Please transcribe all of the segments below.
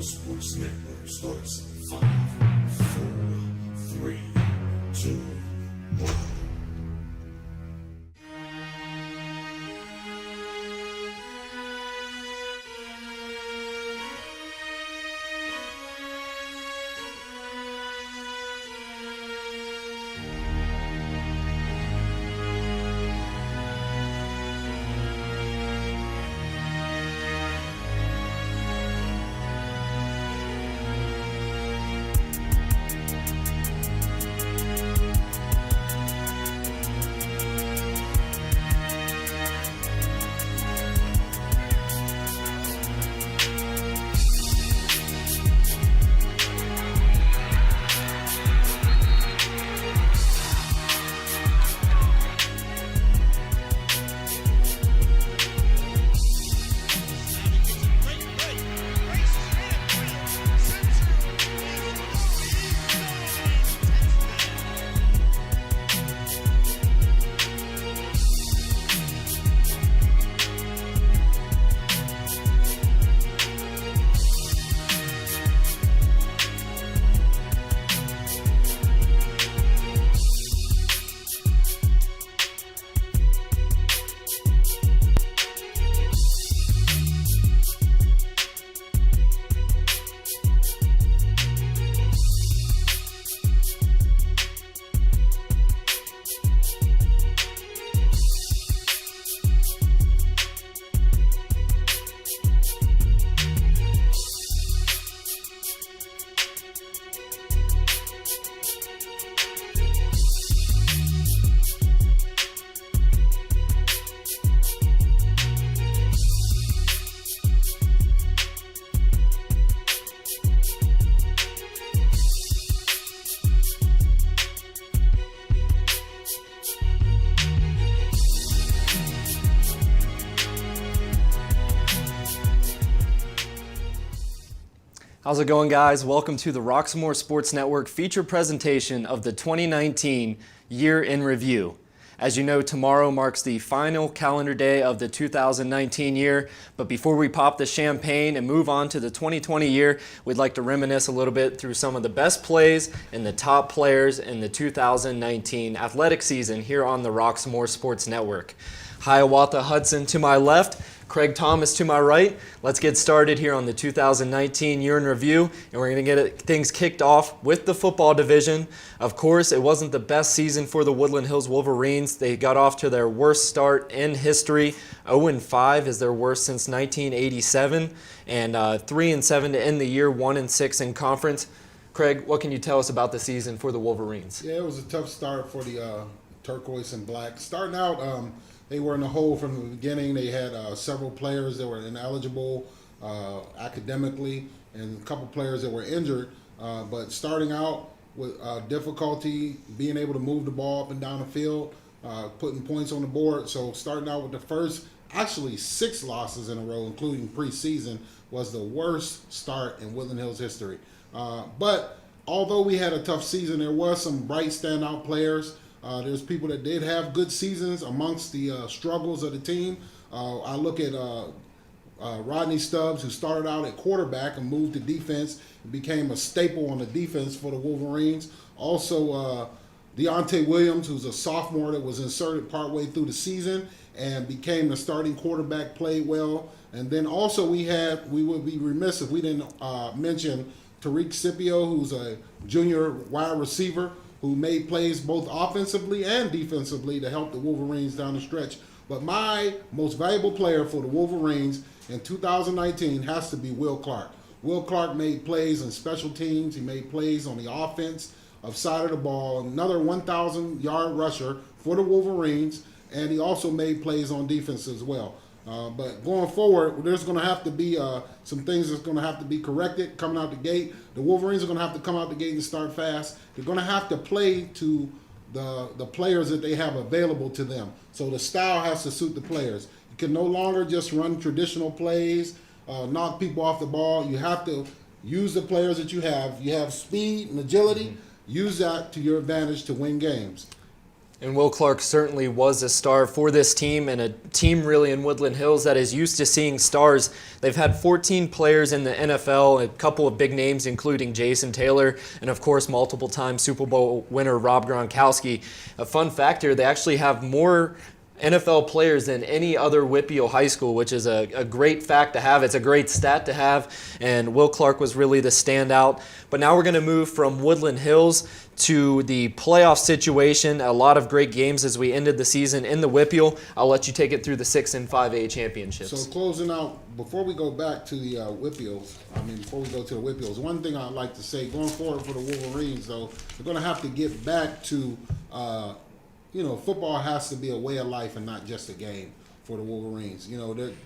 Sports Network starts in 5, 4, 3, 2, 1. How's it going, guys? Welcome to the Roxamore Sports Network feature presentation of the 2019 Year in Review. As you know, tomorrow marks the final calendar day of the 2019 year, but before we pop the champagne and move on to the 2020 year, we'd like to reminisce a little bit through some of the best plays and the top players in the 2019 athletic season here on the Roxamore Sports Network. Hiawatha Hudson to my left, Craig Thomas to my right. Let's get started here on the 2019 Year in Review, and we're going to get things kicked off with the football division. Of course, it wasn't the best season for the Woodland Hills Wolverines. They got off to their worst start in history. 0-5 is their worst since 1987, and 3-7 to end the year, 1-6 in conference. Craig, what can you tell us about the season for the Wolverines? Yeah, it was a tough start for the turquoise and black. Starting out, they were in the hole from the beginning. They had several players that were ineligible academically and a couple players that were injured. But starting out with difficulty, being able to move the ball up and down the field, putting points on the board. So starting out with the first, actually 6 losses in a row, including preseason, was the worst start in Woodland Hills history. But although we had a tough season, there was some bright standout players. There's people that did have good seasons amongst the struggles of the team. I look at Rodney Stubbs, who started out at quarterback and moved to defense and became a staple on the defense for the Wolverines. Also, Deontay Williams, who's a sophomore that was inserted partway through the season and became the starting quarterback, played well. And then also we would be remiss if we didn't mention Tariq Scipio, who's a junior wide receiver, who made plays both offensively and defensively to help the Wolverines down the stretch. But my most valuable player for the Wolverines in 2019 has to be Will Clark. Will Clark made plays in special teams. He made plays on the offense of side of the ball. Another 1,000-yard rusher for the Wolverines, and he also made plays on defense as well. But going forward, there's going to have to be some things that's going to have to be corrected coming out the gate. The Wolverines are going to have to come out the gate and start fast. They're going to have to play to the players that they have available to them. So the style has to suit the players. You can no longer just run traditional plays, knock people off the ball. You have to use the players that you have. You have speed and agility. Use that to your advantage to win games. And Will Clark certainly was a star for this team, and a team really in Woodland Hills that is used to seeing stars. They've had 14 players in the NFL, a couple of big names including Jason Taylor, and of course multiple-time Super Bowl winner Rob Gronkowski. A fun fact here, they actually have more NFL players than any other Whitfield high school, which is a great fact to have. It's a great stat to have, and Will Clark was really the standout. But now we're going to move from Woodland Hills to the playoff situation. A lot of great games as we ended the season in the Whitfield. I'll let you take it through the 6 and 5A championships. So closing out, before we go back to the before we go to the Whitfields, one thing I'd like to say, going forward for the Wolverines, though, we're going to have to get back to football has to be a way of life and not just a game for the Wolverines.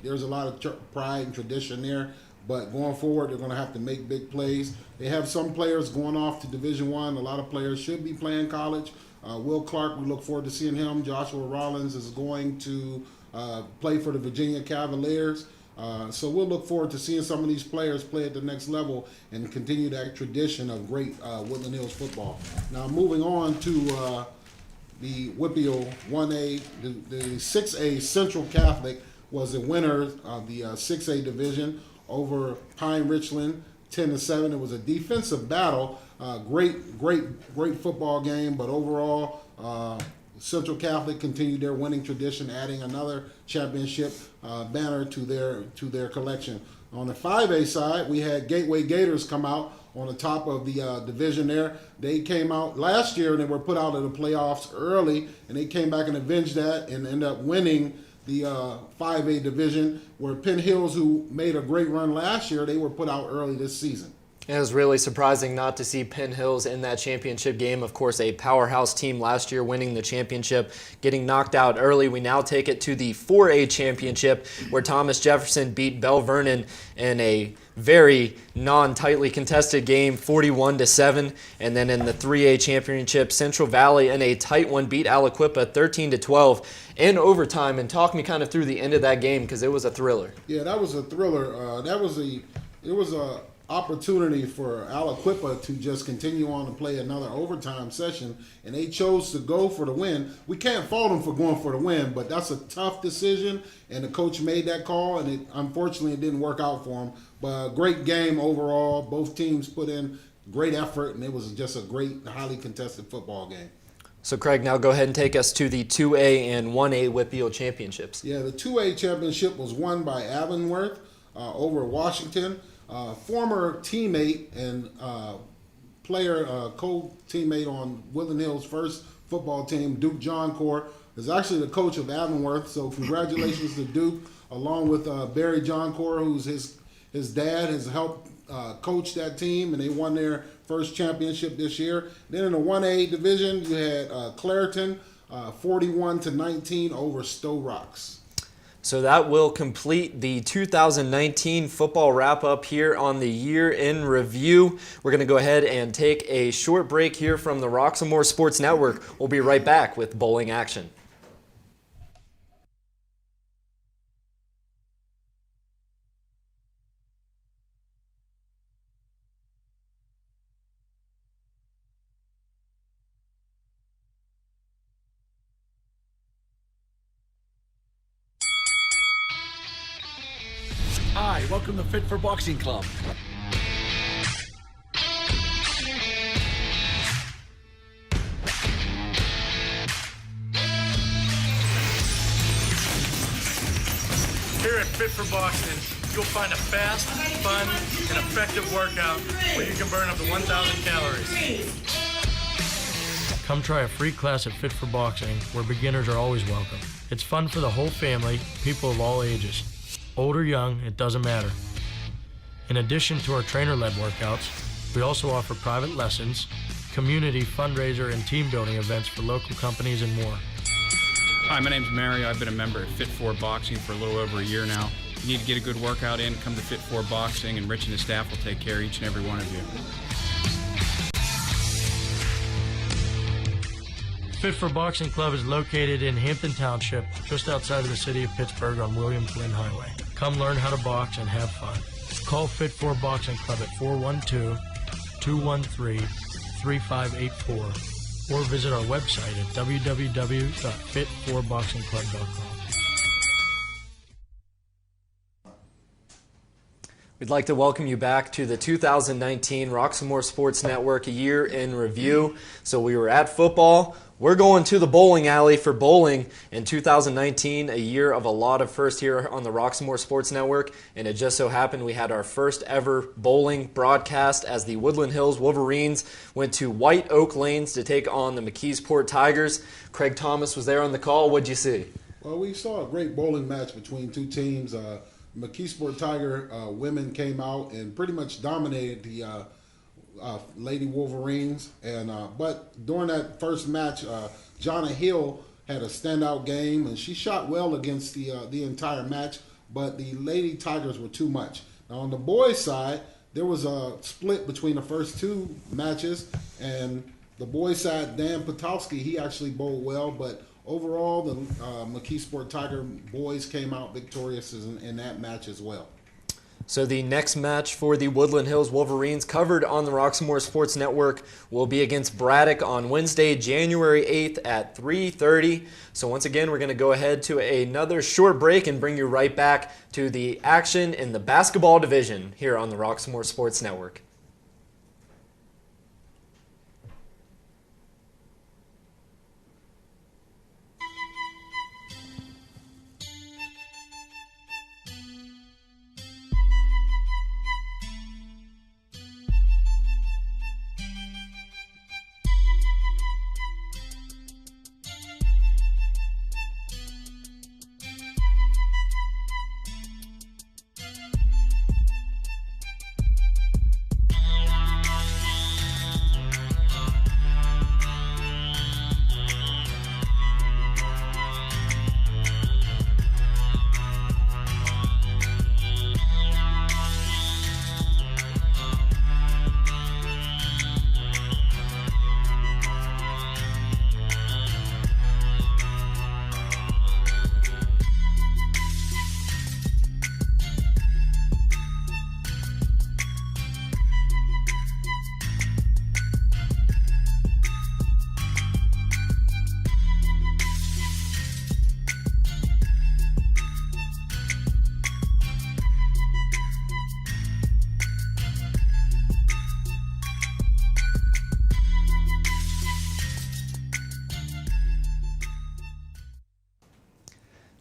There's a lot of pride and tradition there, but going forward, they're going to have to make big plays. They have some players going off to Division I. A lot of players should be playing college. Will Clark, we look forward to seeing him. Joshua Rollins is going to play for the Virginia Cavaliers. So we'll look forward to seeing some of these players play at the next level and continue that tradition of great Woodland Hills football. Now moving on to the Whitfield 1A, the 6A Central Catholic was the winner of the 6A division over Pine Richland 10-7. It was a defensive battle. Great football game, but overall Central Catholic continued their winning tradition, adding another championship banner to their collection. On the 5A side, we had Gateway Gators come out on the top of the division there. They came out last year and they were put out of the playoffs early, and they came back and avenged that and ended up winning the 5A division, where Penn Hills, who made a great run last year, they were put out early this season. It was really surprising not to see Penn Hills in that championship game. Of course, a powerhouse team last year winning the championship, getting knocked out early. We now take it to the 4A championship, where Thomas Jefferson beat Bell Vernon in a very non-tightly contested game, 41-7. And then in the 3A championship, Central Valley in a tight one beat Aliquippa 13-12 in overtime. And talk me kind of through the end of that game, because it was a thriller. Yeah, that was a thriller. It was a opportunity for Aliquippa to just continue on and play another overtime session, and they chose to go for the win. We can't fault them for going for the win, but that's a tough decision, and the coach made that call, and unfortunately it didn't work out for him. But a great game overall. Both teams put in great effort, and it was just a great, highly contested football game. So Craig, now go ahead and take us to the 2A and 1A Whitfield championships. Yeah, the 2A championship was won by Avonworth over Washington. Former teammate and player, co-teammate on Woodland Hills' first football team, Duke Johncourt, is actually the coach of Avonworth. So congratulations to Duke, along with Barry Johncourt, who's his dad, has helped coach that team, and they won their first championship this year. Then in the 1A division, you had Clareton 41-19 over Stowe Rocks. So that will complete the 2019 football wrap-up here on the Year in Review. We're going to go ahead and take a short break here from the Roxamore Sports Network. We'll be right back with bowling action. Hi, welcome to Fit for Boxing Club. Here at Fit for Boxing, you'll find a fast, fun, and effective workout where you can burn up to 1,000 calories. Come try a free class at Fit for Boxing, where beginners are always welcome. It's fun for the whole family, people of all ages. Old or young, it doesn't matter. In addition to our trainer-led workouts, we also offer private lessons, community fundraiser and team building events for local companies and more. Hi, my name's Mario. I've been a member at Fit 4 Boxing for a little over a year now. If you need to get a good workout in, come to Fit 4 Boxing, and Rich and his staff will take care of each and every one of you. Fit for Boxing Club is located in Hampton Township, just outside of the city of Pittsburgh on Williams Lynn Highway. Come learn how to box and have fun. Call Fit for Boxing Club at 412-213-3584 or visit our website at www.fit4boxingclub.com. We'd like to welcome you back to the 2019 Roxamore Sports Network Year in Review. So we were at football. We're going to the bowling alley for bowling in 2019, a year of a lot of firsts here on the Roxamore Sports Network. And it just so happened we had our first ever bowling broadcast as the Woodland Hills Wolverines went to White Oak Lanes to take on the McKeesport Tigers. Craig Thomas was there on the call. What'd you see? Well, we saw a great bowling match between two teams. McKeesport Tiger women came out and pretty much dominated the Lady Wolverines. But during that first match, Jonna Hill had a standout game, and she shot well against the entire match. But the Lady Tigers were too much. Now on the boys' side, there was a split between the first two matches, and the boys' side, Dan Potowski, he actually bowled well, but overall, the McKeesport Tiger boys came out victorious in that match as well. So the next match for the Woodland Hills Wolverines, covered on the Roxamore Sports Network, will be against Braddock on Wednesday, January 8th at 3:30. So once again, we're going to go ahead to another short break and bring you right back to the action in the basketball division here on the Roxamore Sports Network.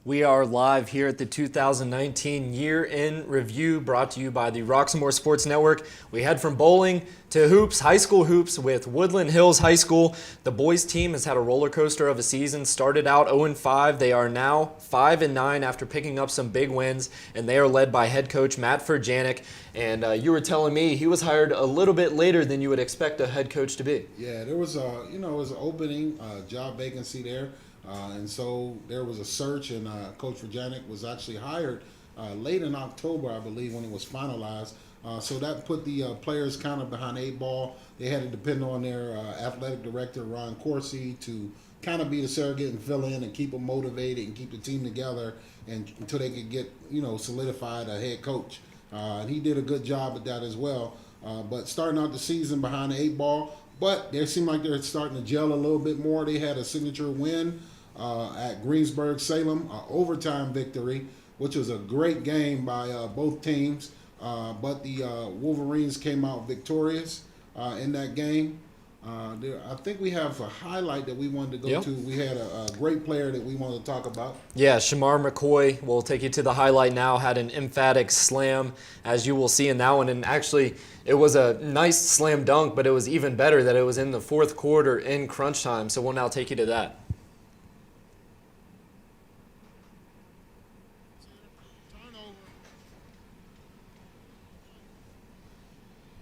We are live here at the 2019 Year in Review, brought to you by the Roxamore Sports Network. We head from bowling to hoops, high school hoops with Woodland Hills High School. The boys team has had a roller coaster of a season. Started out 0-5. They are now 5-9 after picking up some big wins, and they are led by head coach Matt Furjanic. And you were telling me he was hired a little bit later than you would expect a head coach to be. Yeah, there was it was an opening job vacancy there. And so there was a search, and Coach Furjanic was actually hired late in October, I believe, when it was finalized. So that put the players kind of behind 8 ball. They had to depend on their athletic director, Ron Corsi, to kind of be the surrogate and fill in and keep them motivated and keep the team together until they could get, solidified a head coach. And he did a good job at that as well. But starting out the season behind the 8 ball, but they seemed like they're starting to gel a little bit more. They had a signature win at Greensburg-Salem, an overtime victory, which was a great game by both teams. But the Wolverines came out victorious in that game. I think we have a highlight that we wanted to go to. We had a great player that we wanted to talk about. Yeah, Shamar McCoy, we'll take you to the highlight now, had an emphatic slam, as you will see in that one. And actually, it was a nice slam dunk, but it was even better that it was in the fourth quarter in crunch time. So we'll now take you to that.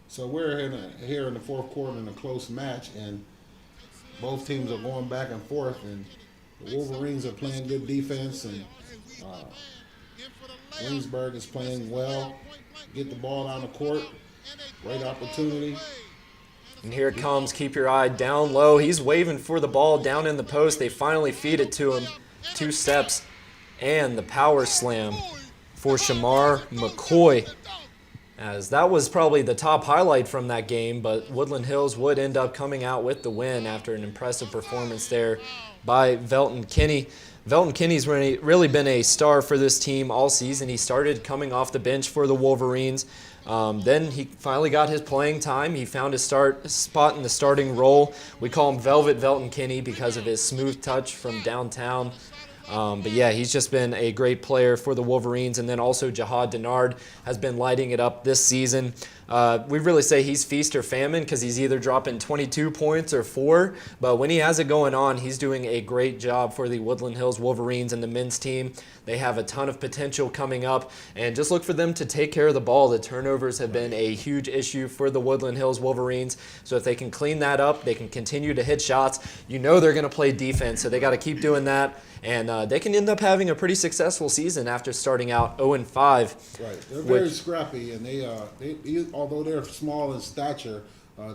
So we're here in the fourth quarter in a close match, and both teams are going back and forth, and the Wolverines are playing good defense, and Greensburg is playing well. Get the ball down the court. Great opportunity. And here it comes. Keep your eye down low. He's waving for the ball down in the post. They finally feed it to him. 2 steps. And the power slam for Shamar McCoy. as that was probably the top highlight from that game, but Woodland Hills would end up coming out with the win after an impressive performance there by Velton Kinney. Velton Kinney's really been a star for this team all season. He started coming off the bench for the Wolverines. Then he finally got his playing time. He found his spot in the starting role. We call him Velvet Velton Kinney because of his smooth touch from downtown. But yeah, he's just been a great player for the Wolverines. And then also Jihad Denard has been lighting it up this season. We really say he's feast or famine because he's either dropping 22 points or 4. But when he has it going on, he's doing a great job for the Woodland Hills Wolverines and the men's team. They have a ton of potential coming up, and just look for them to take care of the ball. The turnovers have been a huge issue for the Woodland Hills Wolverines. So if they can clean that up, they can continue to hit shots. You know they're going to play defense, so they got to keep doing that. And they can end up having a pretty successful season after starting out 0-5. Right, they're very scrappy, and they although they're small in stature,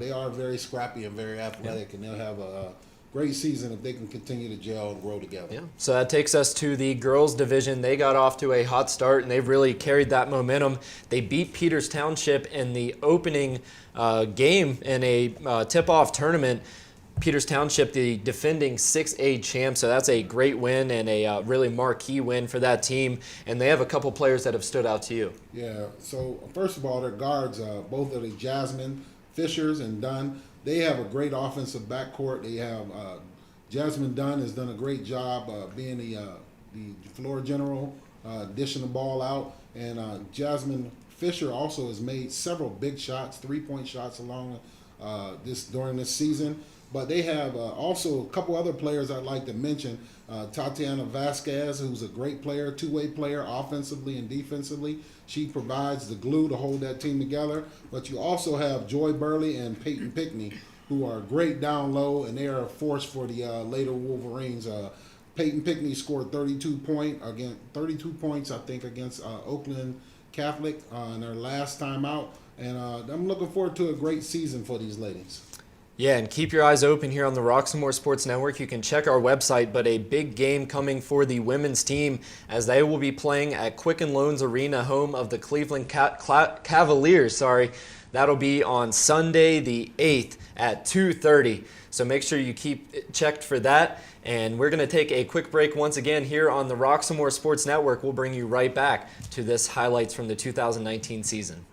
they are very scrappy and very athletic, and they'll have a great season if they can continue to gel and grow together. Yeah. So that takes us to the girls division. They got off to a hot start, and they've really carried that momentum. They beat Peters Township in the opening game in a tip-off tournament. Peters Township, the defending 6A champ, so that's a great win and a really marquee win for that team. And they have a couple players that have stood out to you. Yeah, so first of all, their guards, both of the Jasmine, Fishers, and Dunn, they have a great offensive backcourt. They have Jasmine Dunn has done a great job being the floor general, dishing the ball out. And Jasmine Fisher also has made several big shots, 3-point shots along during this season. But they have also a couple other players I'd like to mention. Tatiana Vasquez, who's a great player, two-way player, offensively and defensively. She provides the glue to hold that team together. But you also have Joy Burley and Peyton Pickney, who are great down low, and they are a force for the later Wolverines. Peyton Pickney scored 32 points, I think, against Oakland Catholic in their last time out. And I'm looking forward to a great season for these ladies. Yeah, and keep your eyes open here on the Roxamore Sports Network. You can check our website, but a big game coming for the women's team as they will be playing at Quicken Loans Arena, home of the Cleveland Cavaliers. That'll be on Sunday the 8th at 2:30. So make sure you keep checked for that. And we're going to take a quick break once again here on the Roxamore Sports Network. We'll bring you right back to this highlights from the 2019 season.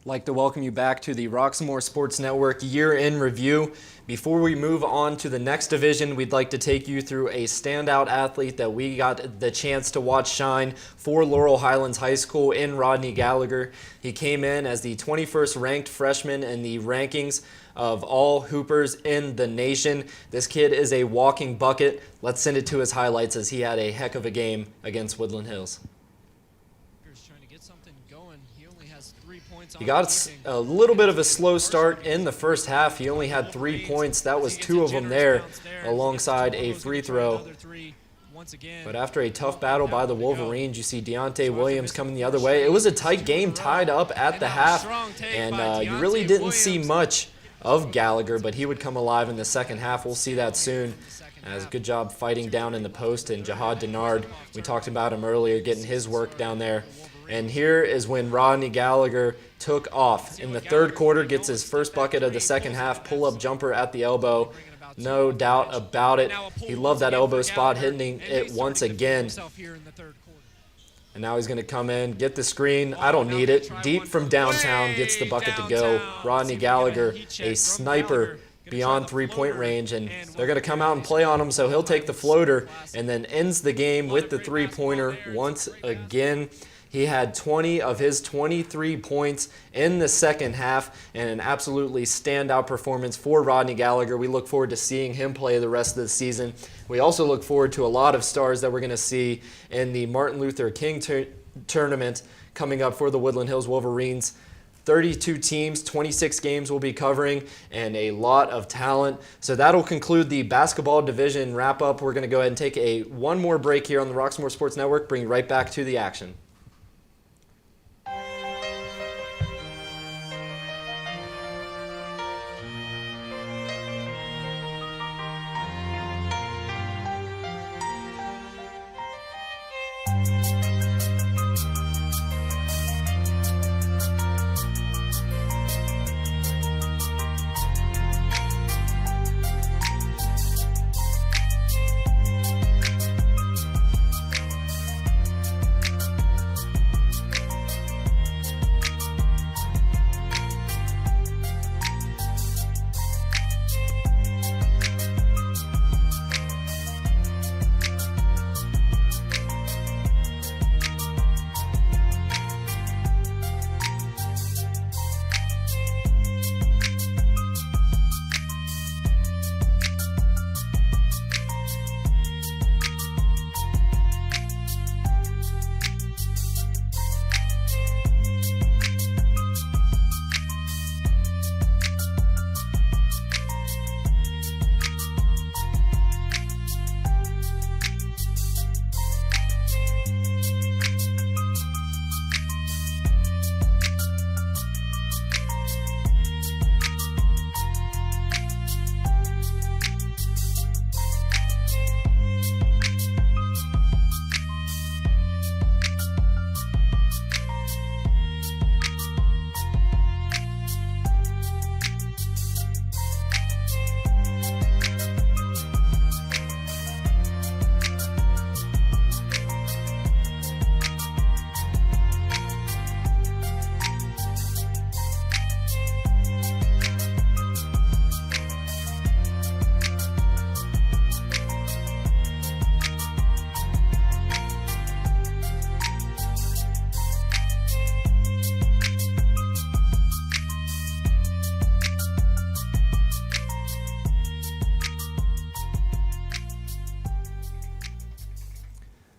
Like to welcome you back to the Roxamore Sports Network Year in Review. Before we move on to the next division, we'd like to take you through a standout athlete that we got the chance to watch shine for Laurel Highlands High School in Rodney Gallagher. He came in as the 21st ranked freshman in the rankings of all hoopers in the nation. This kid is a walking bucket. Let's send it to his highlights as he had a heck of a game against Woodland Hills. He got a little bit of a slow start in the first half. He only had 3 points. That was 2 of them there alongside a free throw. But after a tough battle by the Wolverines, you see Deontay Williams coming the other way. It was a tight game, tied up at the half, and you really didn't see much of Gallagher, but he would come alive in the second half. We'll see that soon. As good job fighting down in the post, and Jihad Denard, we talked about him earlier, getting his work down there. And here is when Rodney Gallagher took off. In the third quarter, gets his first bucket of the second half, pull-up jumper at the elbow. No doubt about it. He loved that elbow spot, hitting it once again. And now he's going to come in, get the screen. I don't need it. Deep from downtown, gets the bucket to go. Rodney Gallagher, a sniper beyond three-point range, and they're going to come out and play on him, so he'll take the floater and then ends the game with the three-pointer once again. He had 20 of his 23 points in the second half and an absolutely standout performance for Rodney Gallagher. We look forward to seeing him play the rest of the season. We also look forward to a lot of stars that we're going to see in the Martin Luther King tournament coming up for the Woodland Hills Wolverines. 32 teams, 26 games we'll be covering, and a lot of talent. So that'll conclude the basketball division wrap-up. We're going to go ahead and take one more break here on the Roxamore Sports Network, bring you right back to the action.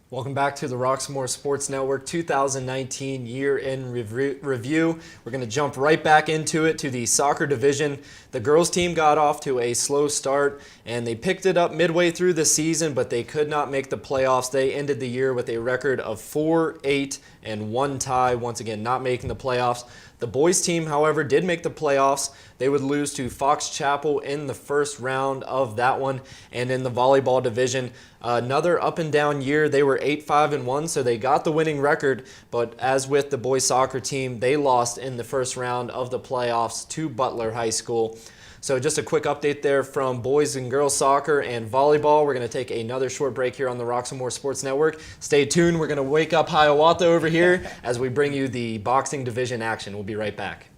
Welcome back to the Roxamore Sports Network 2019 year-end review. We're going to jump right back into it to the soccer division. The girls team got off to a slow start and they picked it up midway through the season, but they could not make the playoffs. They ended the year with a record of 4-8 and 1 tie, once again not making the playoffs. The boys team, however, did make the playoffs. They would lose to Fox Chapel in the first round of that one. And in the volleyball division, another up and down year. They were 8-5-1, so they got the winning record. But as with the boys soccer team, they lost in the first round of the playoffs to Butler High School. So just a quick update there from boys and girls soccer and volleyball. We're going to take another short break here on the Roxamore Sports Network. Stay tuned. We're going to wake up Hiawatha over here as we bring you the boxing division action. We'll be right back.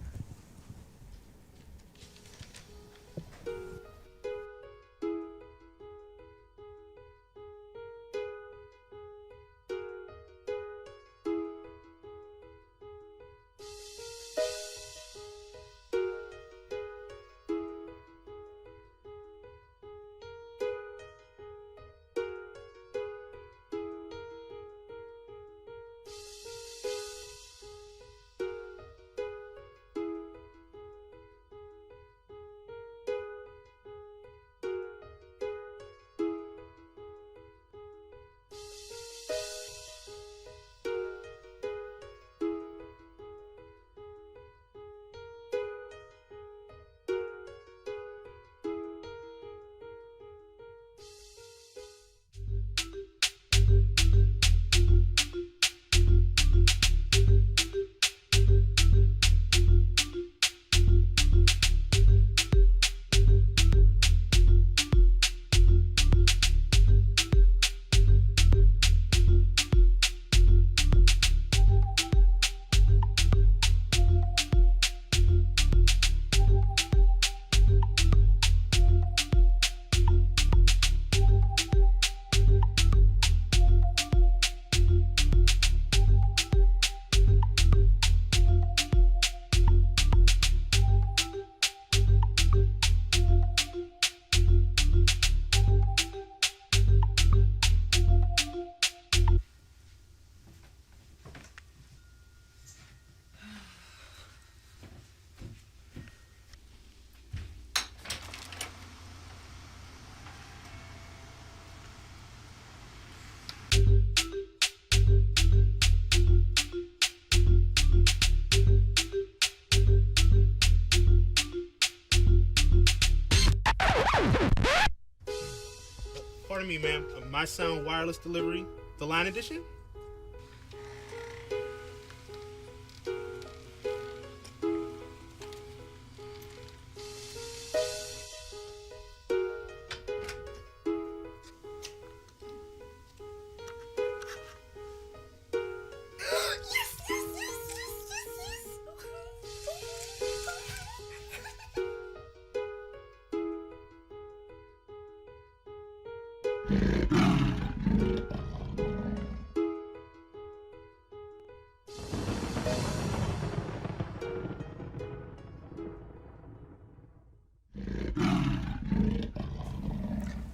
me, ma'am. My Sound Wireless Delivery, the Line Edition?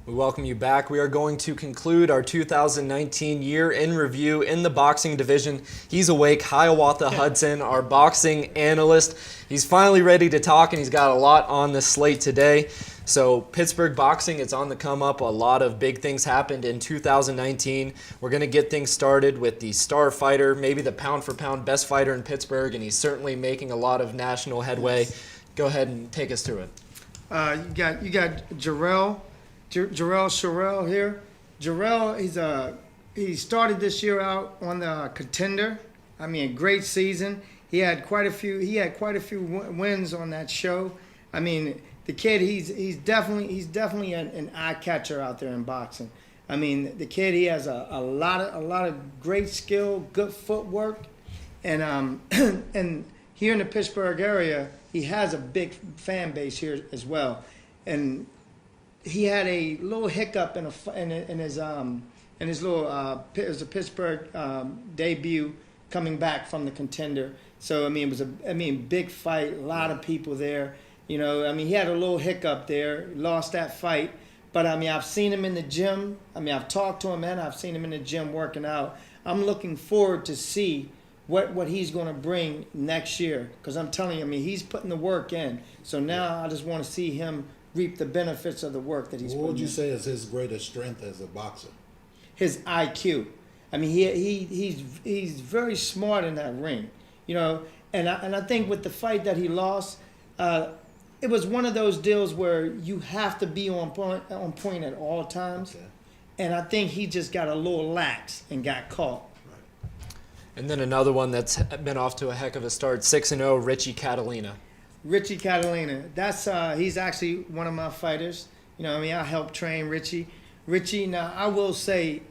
We welcome you back. We are going to conclude our 2019 year in review in the boxing division. He's awake, Hiawatha Hudson, our boxing analyst. He's finally ready to talk, and he's got a lot on the slate today. So Pittsburgh boxing, it's on the come up. A lot of big things happened in 2019. We're going to get things started with the star fighter, maybe the pound-for-pound best fighter in Pittsburgh, and he's certainly making a lot of national headway. Go ahead and take us through it. You got Jarrell Sherrill here. Jarrell, he started this year out on the Contender. I mean, a great season. He had quite a few wins on that show. I mean, the kid, he's definitely an eye catcher out there in boxing. I mean, the kid, he has a lot of great skill, good footwork, and and here in the Pittsburgh area, he has a big fan base here as well. And he had a little hiccup in his little Pittsburgh debut coming back from the Contender. So I mean, it was big fight, a lot of people there. You know, I mean, he had a little hiccup there, lost that fight. But I mean, I've seen him in the gym. I mean, I've talked to him and I've seen him in the gym working out. I'm looking forward to see what he's going to bring next year, because I'm telling you, I mean, he's putting the work in. So now I just want to see him reap the benefits of the work that he's putting in. What would you say is his greatest strength as a boxer? His IQ. I mean, he's very smart in that ring, you know. And I think with the fight that he lost, it was one of those deals where you have to be on point at all times. Okay. And I think he just got a little lax and got caught. And then another one that's been off to a heck of a start, 6-0, Richie Catalina. Richie Catalina, he's actually one of my fighters. You know, I mean, I helped train Richie. Richie, now I will say,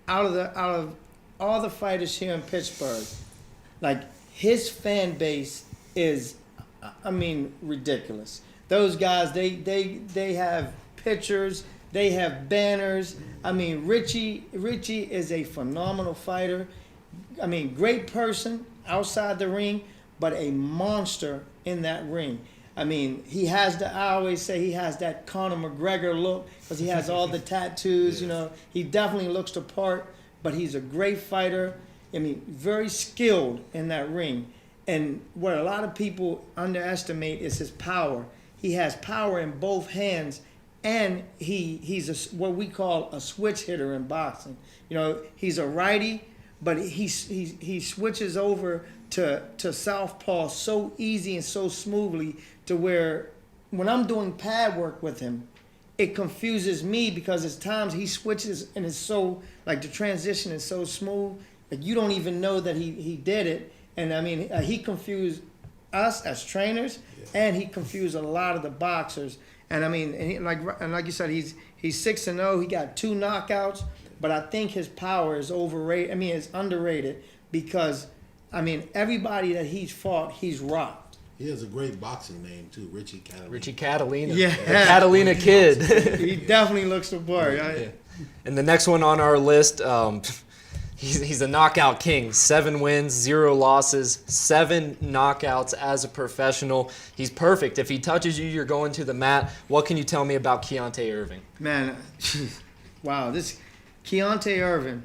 out of all the fighters here in Pittsburgh, like his fan base is, I mean, ridiculous. Those guys, they have pictures, they have banners. I mean, Richie is a phenomenal fighter. I mean, great person outside the ring, but a monster in that ring. I mean, I always say he has that Conor McGregor look because he has all the tattoos, yes. You know. He definitely looks the part, but he's a great fighter. I mean, very skilled in that ring. And what a lot of people underestimate is his power. He has power in both hands, and he's what we call a switch hitter in boxing. You know, he's a righty, but he switches over to southpaw so easy and so smoothly to where when I'm doing pad work with him, it confuses me because at times he switches and it's so, like the transition is so smooth that you don't even know that he did it. And I mean, he confused us as trainers, and he confused a lot of the boxers. And I mean, and like you said, he's 6-0. He got 2 knockouts. But I think his power is overrated. I mean, it's underrated because, I mean, everybody that he's fought, he's rocked. He has a great boxing name, too, Richie Catalina. Richie Catalina. Yeah. The Catalina Kid. He definitely looks the part. Yeah. And the next one on our list, he's a knockout king. 7 wins, 0 losses, 7 knockouts as a professional. He's perfect. If he touches you, you're going to the mat. What can you tell me about Keontae Irving? Man, wow, Keontae Irving,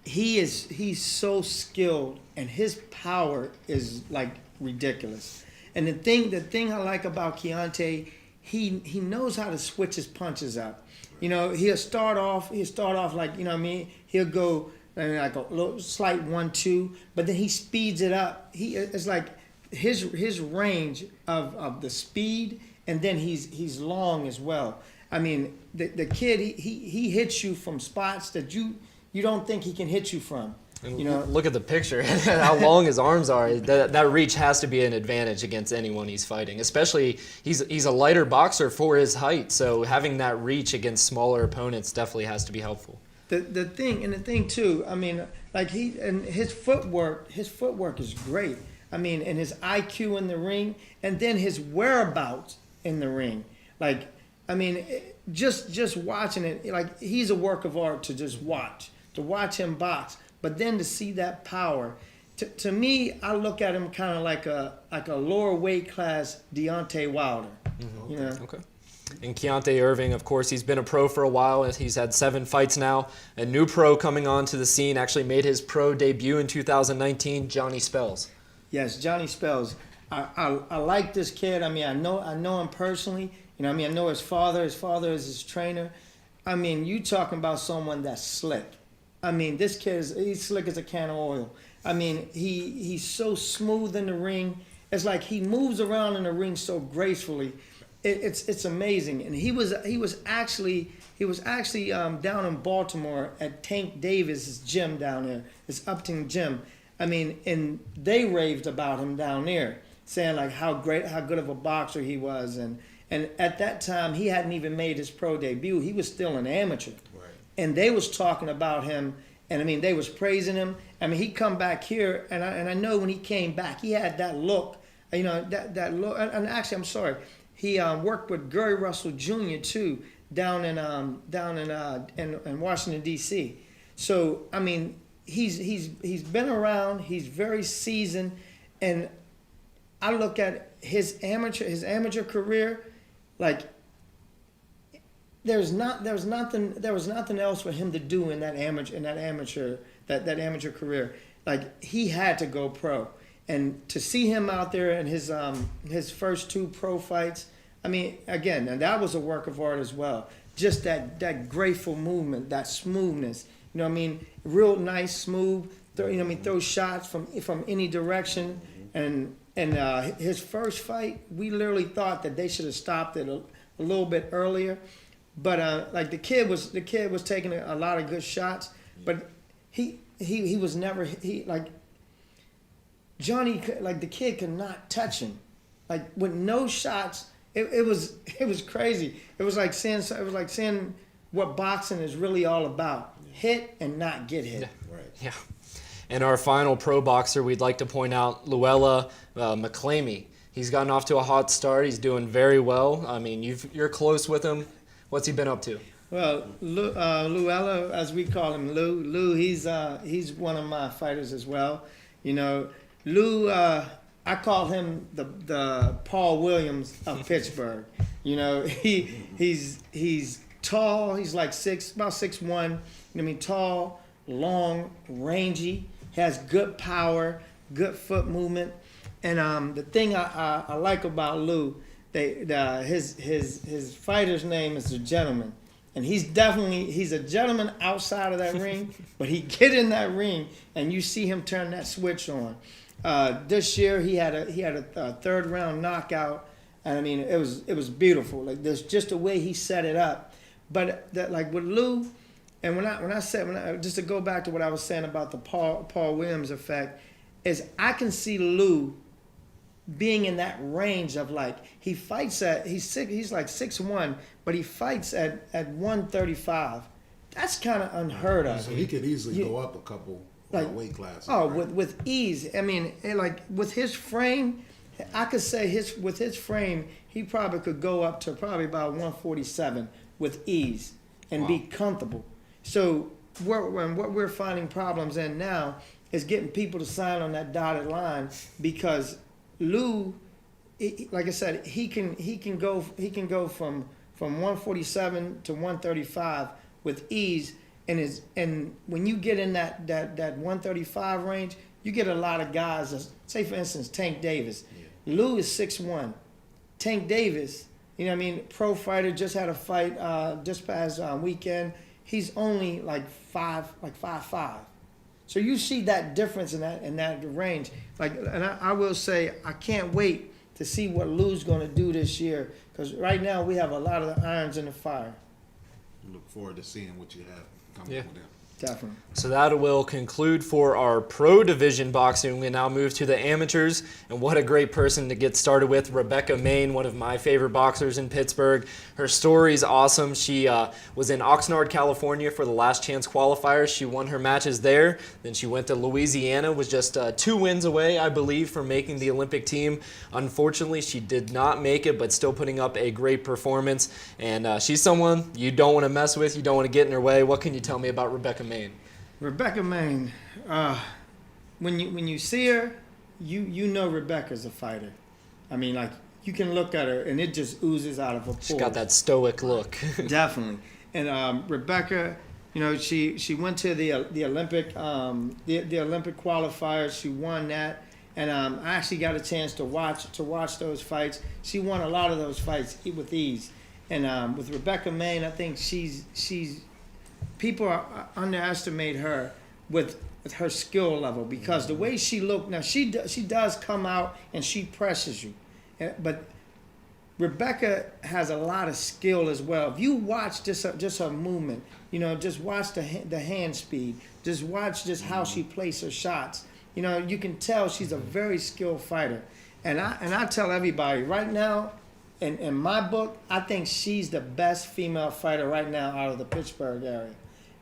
he's so skilled, and his power is like ridiculous. And the thing I like about Keontae, he knows how to switch his punches up. You know, he'll start off like, you know what I mean, he'll go like a little slight 1-2, but then he speeds it up. It's like his range of the speed, and then he's long as well. I mean, the kid, he hits you from spots that you don't think he can hit you from. And You know, look at the picture, how long his arms are. That reach has to be an advantage against anyone he's fighting. Especially, he's a lighter boxer for his height, so having that reach against smaller opponents definitely has to be helpful. the thing too. I mean, like his footwork is great. I mean, and his IQ in the ring, and then his whereabouts in the ring. Like, I mean, just watching it, like he's a work of art to just watch him box. But then to see that power, to me, I look at him kind of like a lower weight class Deontay Wilder. Mm-hmm. You know. Okay. And Keontae Irving, of course, he's been a pro for a while. He's had 7 fights now. A new pro coming onto the scene, actually made his pro debut in 2019, Johnny Spells. Yes, Johnny Spells. I like this kid. I mean, I know him personally. You know, I mean, I know his father. His father is his trainer. I mean, you talking about someone that's slick. I mean, this kid he's slick as a can of oil. I mean, he's so smooth in the ring. It's like he moves around in the ring so gracefully. It's amazing. And he was actually down in Baltimore at Tank Davis' gym down there, his Upton gym. I mean, and they raved about him down there, saying like how good of a boxer he was. And at that time, he hadn't even made his pro debut. He was still an amateur. Right. And they was talking about him, and I mean, they was praising him. I mean, he come back here, and I know when he came back, he had that look, you know, that look. And actually, I'm sorry, he worked with Gary Russell Jr. too down in Washington D.C. So I mean, he's been around. He's very seasoned, and I look at his amateur career, like there was nothing else for him to do in that amateur career. Like he had to go pro, and to see him out there in his first 2 pro fights, I mean, again, and that was a work of art as well. Just that graceful movement, that smoothness. You know what I mean? Real nice, smooth. Throw shots from any direction. And his first fight, we literally thought that they should have stopped it a little bit earlier. But like the kid was taking a lot of good shots, but he was never Johnny, like the kid could not touch him, like with no shots. It was crazy. It was like seeing what boxing is really all about: hit and not get hit. Yeah. Right. Yeah. And our final pro boxer, we'd like to point out Luella McClamey. He's gotten off to a hot start. He's doing very well. I mean, you're close with him. What's he been up to? Well, Luella, as we call him, Lou, he's one of my fighters as well. You know, Lou, I call him the Paul Williams of Pittsburgh. You know, he's tall. He's like about 6'1". You know what I mean? Tall, long, rangy. Has good power, good foot movement. And the thing I like about Lou, his fighter's name is the Gentleman, and he's a gentleman outside of that ring, but he get in that ring and you see him turn that switch on. This year he had a 3rd round knockout, and I mean it was beautiful. Like there's just the way he set it up, but like with Lou, and when I just to go back to what I was saying about the Paul Williams effect, is I can see Lou being in that range of like he's like 6'1", but he fights at 135. That's kind of unheard of. So he could easily go up a couple weight classes. Oh, right? with ease. I mean, like with his frame, I could say with his frame, he probably could go up to probably about 147 with ease and be comfortable. So what we're finding problems in now is getting people to sign on that dotted line, because Lou, like I said, he can go from 147 to 135 with ease, and when you get in that 135 range, you get a lot of guys. Say for instance, Tank Davis. Yeah. Lou is 6'1". Tank Davis, you know what I mean, pro fighter, just had a fight just past weekend. He's only like 5'5". So you see that difference in that range. Like, and I will say, I can't wait to see what Lou's going to do this year, because right now we have a lot of the irons in the fire. Look forward to seeing what you have coming Yeah. with them. Definitely. So that will conclude for our pro division boxing. We now move to the amateurs, and what a great person to get started with. Rebecca Main, one of my favorite boxers in Pittsburgh. Her story's awesome. She was in Oxnard, California for the Last Chance qualifiers. She won her matches there. Then she went to Louisiana, was just 2 wins away, I believe, from making the Olympic team. Unfortunately, she did not make it, but still putting up a great performance. And she's someone you don't want to mess with. You don't want to get in her way. What can you tell me about Rebecca Main? Rebecca Main, when you see her, you know Rebecca's a fighter. I mean, like, you can look at her and it just oozes out of her pores. She's got that stoic look. Definitely. And Rebecca, you know, she went to the Olympic the Olympic qualifiers. She won that, and I actually got a chance to watch those fights. She won a lot of those fights with ease. And with Rebecca Main, I think she's people underestimate her with her skill level, because the way she looked, now she does come out and she presses you, but Rebecca has a lot of skill as well. If you watch just her movement, you know, just watch the hand speed, just watch just how she places her shots, you know, you can tell she's a very skilled fighter. And I tell everybody right now, in my book, I think she's the best female fighter right now out of the Pittsburgh area.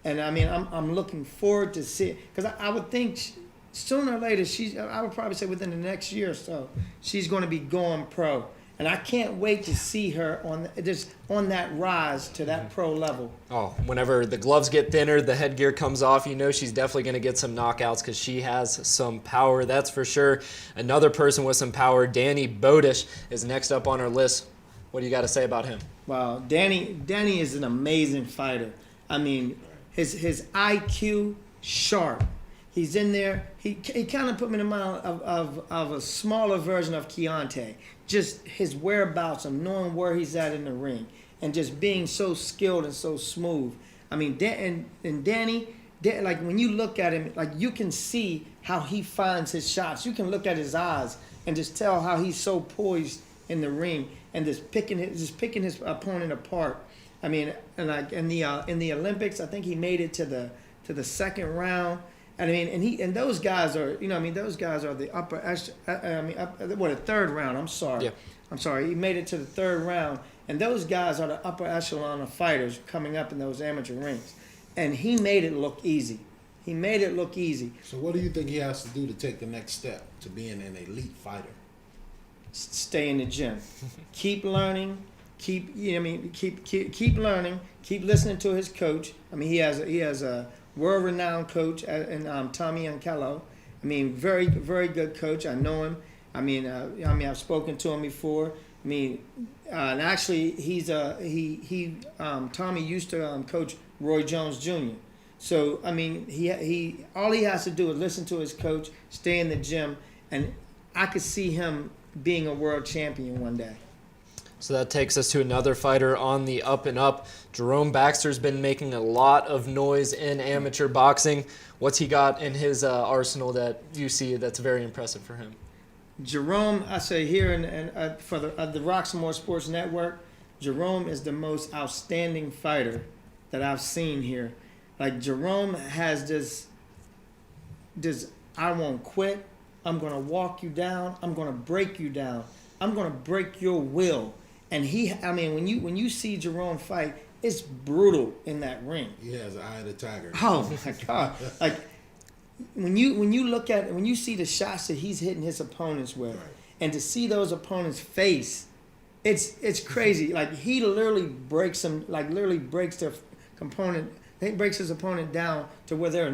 And I mean, I'm looking forward to see, because I would think sooner or later, I would probably say within the next year or so, she's going to be going pro. And I can't wait to see her on that rise to that pro level. Oh, whenever the gloves get thinner, the headgear comes off, you know she's definitely going to get some knockouts, because she has some power, that's for sure. Another person with some power, Danny Bodish, is next up on our list. What do you got to say about him? Wow, Danny is an amazing fighter. I mean, his IQ sharp. He's in there. He kind of put me in the mind of a smaller version of Keontae. Just his whereabouts of knowing where he's at in the ring, and just being so skilled and so smooth. I mean, Danny, like when you look at him, like you can see how he finds his shots. You can look at his eyes and just tell how he's so poised in the ring and just picking his opponent apart. I mean, and like in the Olympics, I think he made it to the second round. And I mean, and those guys are, you know, I mean, those guys are the upper, the third round. I'm sorry. Yeah. I'm sorry. He made it to the third round, and those guys are the upper echelon of fighters coming up in those amateur rings. And he made it look easy. He made it look easy. So what do you think he has to do to take the next step to being an elite fighter? Stay in the gym. Keep learning. Keep learning. Keep listening to his coach. I mean, he has a world-renowned coach in Tommy Ankello. I mean, very, very good coach. I know him. I mean, I've spoken to him before. I mean, and actually, Tommy used to coach Roy Jones Jr. So I mean, he all he has to do is listen to his coach, stay in the gym, and I could see him being a world champion one day. So that takes us to another fighter on the up and up. Jerome Baxter's been making a lot of noise in amateur boxing. What's he got in his arsenal that you see that's very impressive for him? Jerome, I say here for the Roxamore Sports Network, Jerome is the most outstanding fighter that I've seen here. Like, Jerome has this I won't quit. I'm going to walk you down. I'm going to break you down. I'm going to break your will. And when you see Jerome fight, it's brutal in that ring. He has the eye of the tiger. Oh my God! Like when you see the shots that he's hitting his opponents with, right, and to see those opponents' face, it's crazy. Like, he literally breaks them. Like, literally breaks their component. He breaks his opponent down to where there's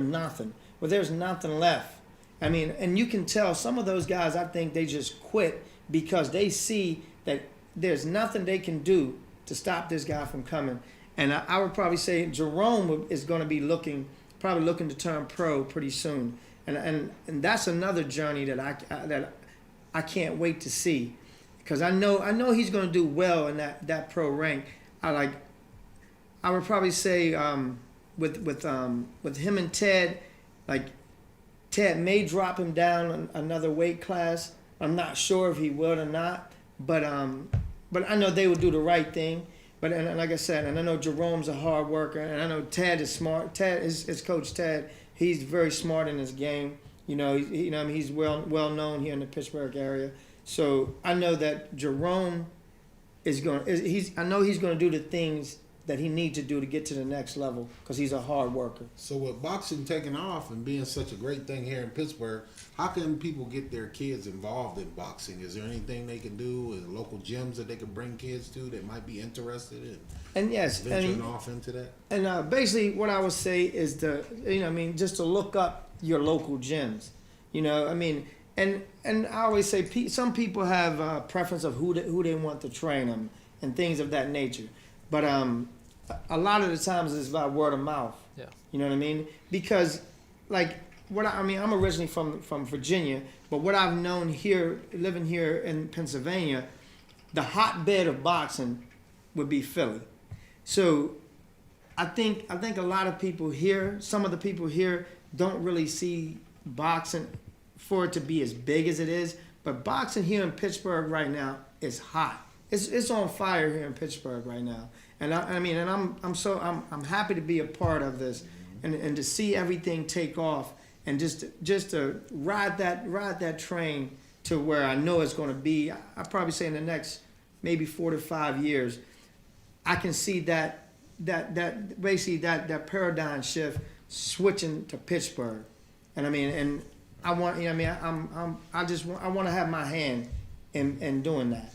nothing left. I mean, and you can tell some of those guys, I think they just quit because they see that there's nothing they can do to stop this guy from coming. And I would probably say Jerome is going to be looking to turn pro pretty soon. And that's another journey that I can't wait to see, because I know he's going to do well in that pro rank. I would probably say with him and Ted, like, Ted may drop him down another weight class, I'm not sure if he will or not, but I know they would do the right thing. But and like I said, and I know Jerome's a hard worker, and I know Ted is smart. Ted is Coach Ted. He's very smart in his game. You know, he's well known here in the Pittsburgh area. So I know that Jerome I know he's going to do the things that he needs to do to get to the next level because he's a hard worker. So with boxing taking off and being such a great thing here in Pittsburgh, how can people get their kids involved in boxing? Is there anything they can do? Is there local gyms that they can bring kids to that might be interested in? And yes, venturing off into that? And basically what I would say is just to look up your local gyms. And I always say some people have a preference of who they want to train them and things of that nature. But a lot of the times it's by word of mouth. Yeah. You know what I mean? Because I'm originally from Virginia, but what I've known here, living here in Pennsylvania, the hotbed of boxing would be Philly. So I think a lot of people here, some of the people here don't really see boxing for it to be as big as it is. But boxing here in Pittsburgh right now is hot. It's on fire here in Pittsburgh right now. And I'm happy to be a part of this and to see everything take off and just to ride that train to where I know it's going to be. I probably say in the next maybe 4 to 5 years, I can see that paradigm shift switching to Pittsburgh. And I want to have my hand in doing that.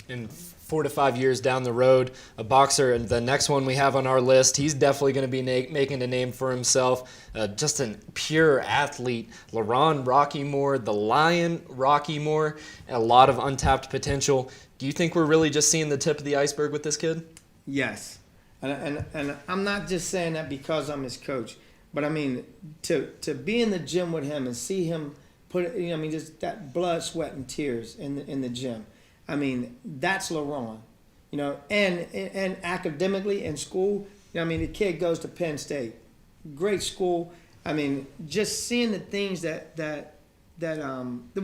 In 4 to 5 years down the road, a boxer, and the next one we have on our list, he's definitely going to be making a name for himself. Just a pure athlete, LaRon Rockymore, the Lion Rockymore, and a lot of untapped potential. Do you think we're really just seeing the tip of the iceberg with this kid? Yes, and I'm not just saying that because I'm his coach, but to be in the gym with him and see him just that blood, sweat, and tears in the gym. That's LaRon, and academically in school, the kid goes to Penn State, great school. Just seeing the things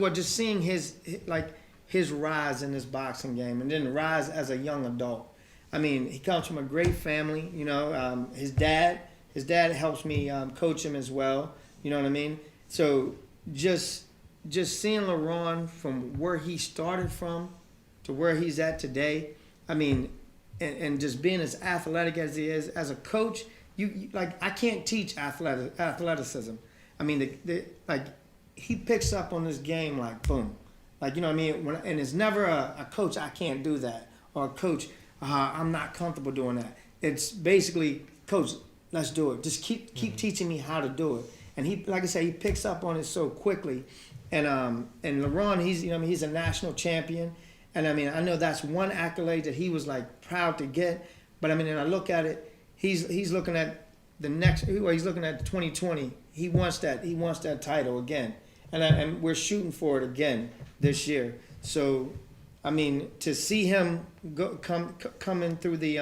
just seeing his rise in this boxing game and then rise as a young adult. He comes from a great family, his dad helps me coach him as well, you know what I mean? So just seeing LaRon from where he started from to where he's at today, and just being as athletic as he is as a coach, I can't teach athleticism. He picks up on this game like boom, and it's never a coach, I can't do that, or a coach, I'm not comfortable doing that. It's basically, coach, let's do it. Just keep teaching me how to do it. And he, like I said, he picks up on it so quickly. And LaRon, he's a national champion. And I know that's one accolade that he was proud to get. But and I look at it, he's looking at he's looking at 2020. He wants that title again. And we're shooting for it again this year. So to see him come in through the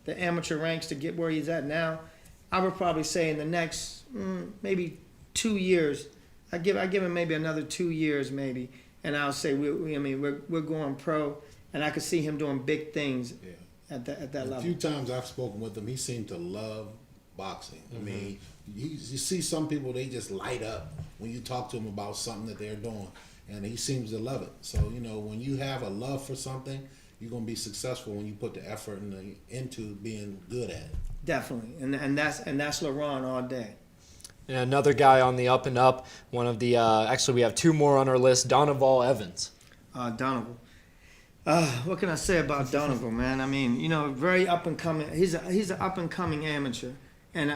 amateur ranks to get where he's at now, I would probably say in the next maybe 2 years, I give him maybe another 2 years maybe, and I'll say we're going pro, and I could see him doing big things at that level. A few times I've spoken with him, he seemed to love boxing. You see some people, they just light up when you talk to them about something that they're doing, and he seems to love it. So when you have a love for something, you're gonna be successful when you put the effort into being good at it. Definitely, and that's LaRon all day. And another guy on the up and up, one of the actually we have 2 more on our list, Donovan Evans. Donovan. What can I say about Donovan, man? Very up and coming. He's an up and coming amateur, and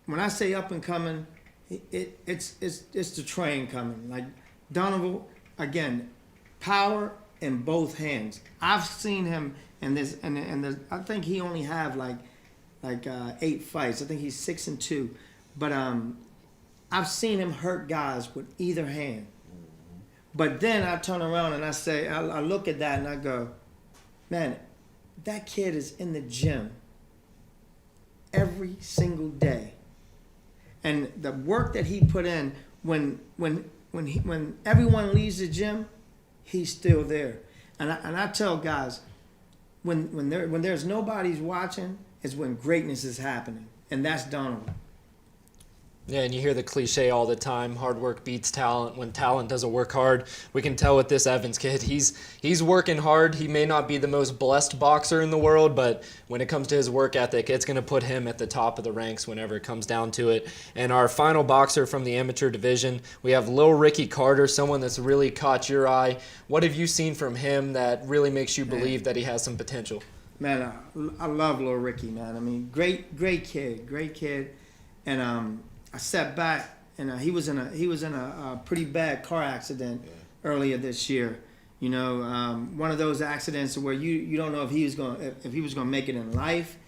when I say up and coming, it's the train coming. Donovan, again, power in both hands. I've seen him in this, and I think he only have 8 fights. I think he's 6-2, but I've seen him hurt guys with either hand. But then I turn around and I say, I look at that and I go, man, that kid is in the gym every single day. And the work that he put in when when everyone leaves the gym, he's still there. And I tell guys, when there's nobody's watching, is when greatness is happening, and that's Donovan. Yeah, and you hear the cliche all the time, hard work beats talent. When talent doesn't work hard, we can tell with this Evans kid, he's working hard. He may not be the most blessed boxer in the world, but when it comes to his work ethic, it's going to put him at the top of the ranks whenever it comes down to it. And our final boxer from the amateur division, we have Lil Ricky Carter, someone that's really caught your eye. What have you seen from him that really makes you believe that he has some potential? Man, I love Lil Ricky, man. I mean, great kid. And I sat back, and he was in a pretty bad car accident earlier this year. You know, one of those accidents where you don't know if he was gonna make it in life.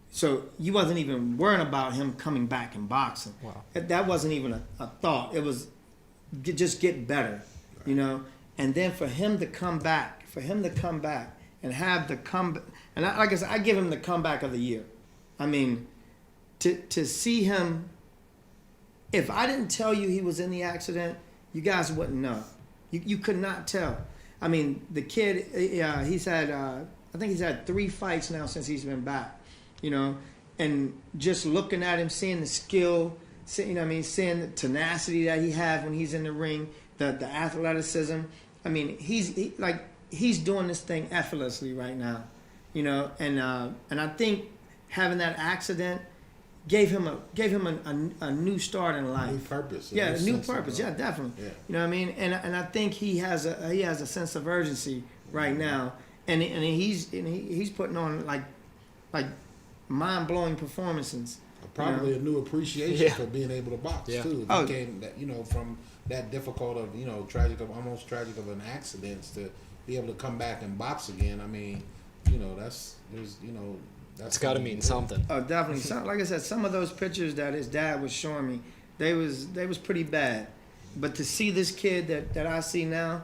So you wasn't even worrying about him coming back and boxing. Wow. That wasn't even a thought. It was just get better, you know. And then for him to come back, and have the comeback, and like I said, I give him the comeback of the year. I mean, to see him. If I didn't tell you he was in the accident, you guys wouldn't know. You could not tell. I mean, the kid, he's had, I think he's had 3 fights now since he's been back, you know, and just looking at him, seeing the skill, seeing the tenacity that he has when he's in the ring, the athleticism. I mean, he's doing this thing effortlessly right now, you know, and I think having that accident gave him a new start in life. New purpose. Yeah, new purpose. Yeah, definitely. Yeah. You know what I mean? And I think he has a sense of urgency right now, and he's putting on like mind-blowing performances. Probably you know? a new appreciation for being able to box too. Oh. Became that, you know, from that difficult of, you know, almost tragic of an accident to be able to come back and box again. I mean, you know, that's got to mean something. Oh, definitely. Like I said, some of those pictures that his dad was showing me, they was pretty bad. But to see this kid that I see now,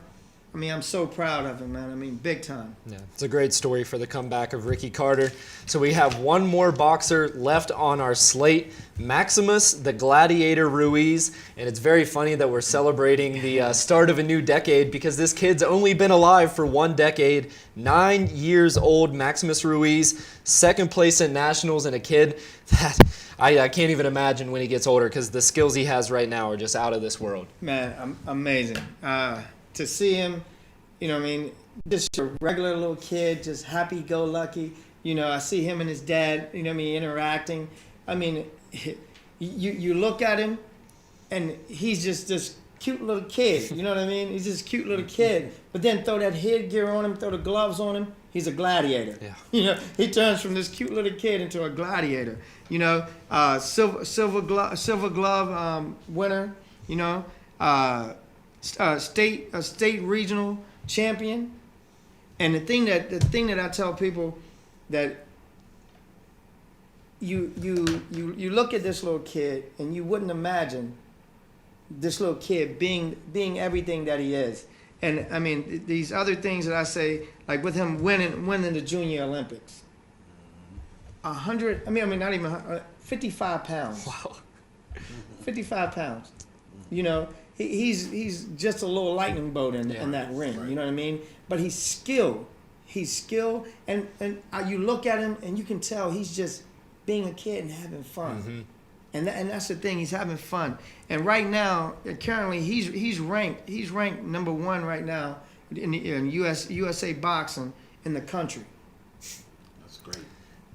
I mean, I'm so proud of him, man. I mean, big time. Yeah, it's a great story for the comeback of Ricky Carter. So we have one more boxer left on our slate, Maximus the Gladiator Ruiz. And it's very funny that we're celebrating the start of a new decade because this kid's only been alive for 1 decade. 9 years old, Maximus Ruiz, 2nd place in nationals, and a kid that I can't even imagine when he gets older because the skills he has right now are just out of this world. Man, amazing. To see him, you know what I mean, just a regular little kid, just happy-go-lucky. You know, I see him and his dad, you know what I mean, interacting. I mean, you look at him, and he's just this cute little kid. You know what I mean? He's just a cute little kid. But then throw that headgear on him, throw the gloves on him, he's a gladiator. Yeah. You know, he turns from this cute little kid into a gladiator. You know, silver glove winner. You know, state regional champion. And the thing that I tell people that you look at this little kid and you wouldn't imagine this little kid being everything that he is. And I mean, these other things that I say, like with him winning the Junior Olympics, 55 pounds. Wow. 55 pounds. You know, he's just a little lightning bolt in that ring. Right. You know what I mean? But he's skilled. And you look at him and you can tell he's just being a kid and having fun. Mm-hmm. And that's the thing. He's having fun. And right now, currently, he's ranked number 1 right now in USA boxing in the country. That's great.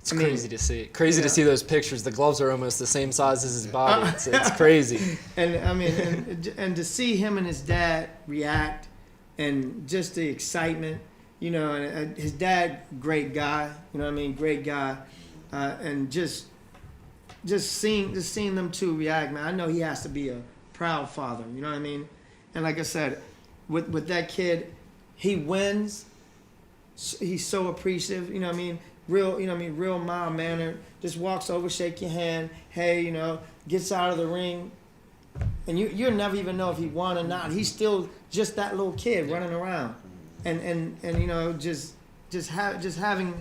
It's crazy to see. Crazy to see those pictures. The gloves are almost the same size as his body. It's crazy. And I mean, and to see him and his dad react, and just the excitement, you know. And his dad, great guy. You know what I mean? Great guy. And just seeing them two react, man. I know he has to be a proud father. You know what I mean? And like I said, with that kid, he wins. He's so appreciative. You know what I mean? Real mild mannered. Just walks over, shake your hand. Hey, you know, gets out of the ring, and you'll never even know if he won or not. He's still just that little kid running around, and you know, just having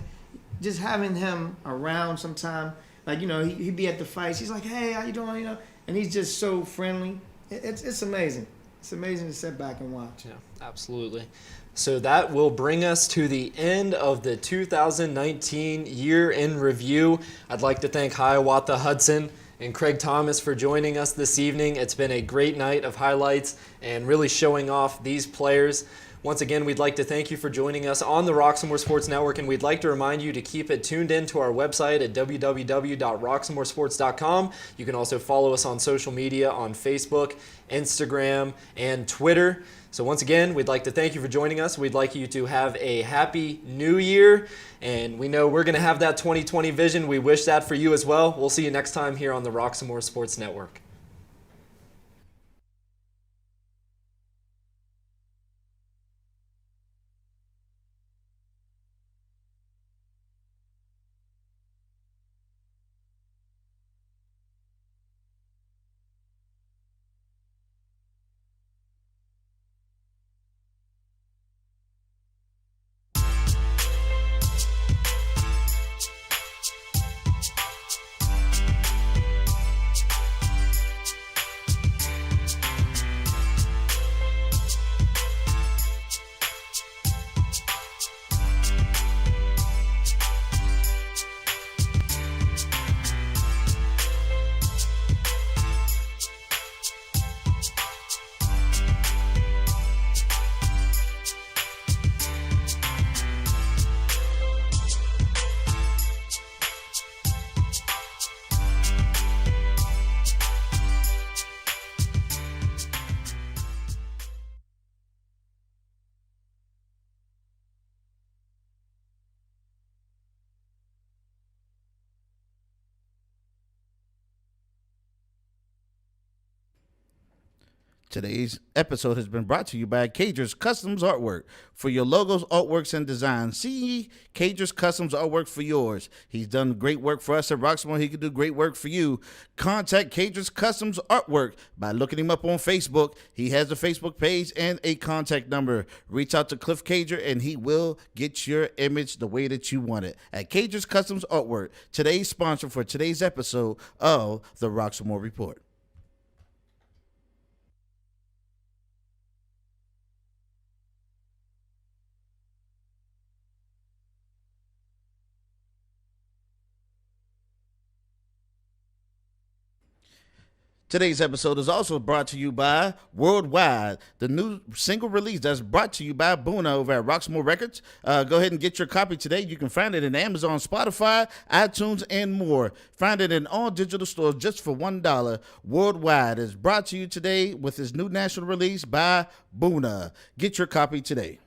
him around sometime. Like, you know, he'd be at the fights. He's like, hey, how you doing? You know, and he's just so friendly. It's amazing. It's amazing to sit back and watch. Yeah, absolutely. So that will bring us to the end of the 2019 year in review. I'd like to thank Hiawatha Hudson and Craig Thomas for joining us this evening. It's been a great night of highlights and really showing off these players. Once again, we'd like to thank you for joining us on the Roxamore Sports Network, and we'd like to remind you to keep it tuned in to our website at www.roxamoresports.com. You can also follow us on social media on Facebook, Instagram, and Twitter. So once again, we'd like to thank you for joining us. We'd like you to have a happy new year, and we know we're going to have that 2020 vision. We wish that for you as well. We'll see you next time here on the Roxamore Sports Network. Today's episode has been brought to you by Cager's Customs Artwork. For your logos, artworks, and designs, see Cager's Customs Artwork for yours. He's done great work for us at Roxamore. He can do great work for you. Contact Cager's Customs Artwork by looking him up on Facebook. He has a Facebook page and a contact number. Reach out to Cliff Cager, and he will get your image the way that you want it. At Cager's Customs Artwork, today's sponsor for today's episode of the Roxamore Report. Today's episode is also brought to you by Worldwide, the new single release that's brought to you by Boona over at Roxamore Records. Go ahead and get your copy today. You can find it in Amazon, Spotify, iTunes, and more. Find it in all digital stores just for $1. Worldwide is brought to you today with his new national release by Boona. Get your copy today.